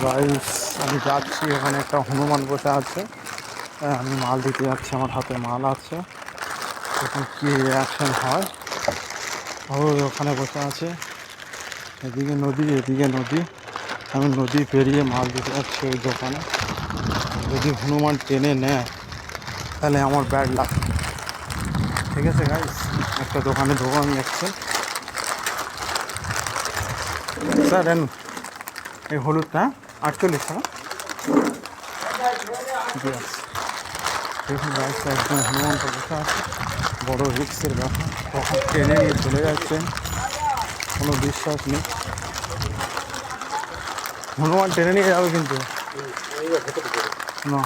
Guys আমি যাচ্ছি, ওখানে একটা হনুমান বসে আছে। আমি মাল দিতে যাচ্ছি, আমার হাতে মাল আছে। এখন কী রিয়াকশান হয়। ওখানে বসে আছে, এদিকে নদী এদিকে নদী। আমি নদী পেরিয়ে মাল দিতে যাচ্ছি ওই দোকানে। যদি হনুমান টেনে নেয় তাহলে আমার ব্যাড লাগ। ঠিক আছে গাইস, একটা দোকানে দোকান যাচ্ছে। স্যার এন এই হলুদটা 48 টাকা। দেখুন গাইসটা একদম হনুমানটা বসে আছে। বড় রিক্সের ব্যাপার, কখন টেনে নিয়ে চলে যাচ্ছেন কোনো বিশ্বাস নেই। হনুমান টেনে নিয়ে যাবে কিন্তু না।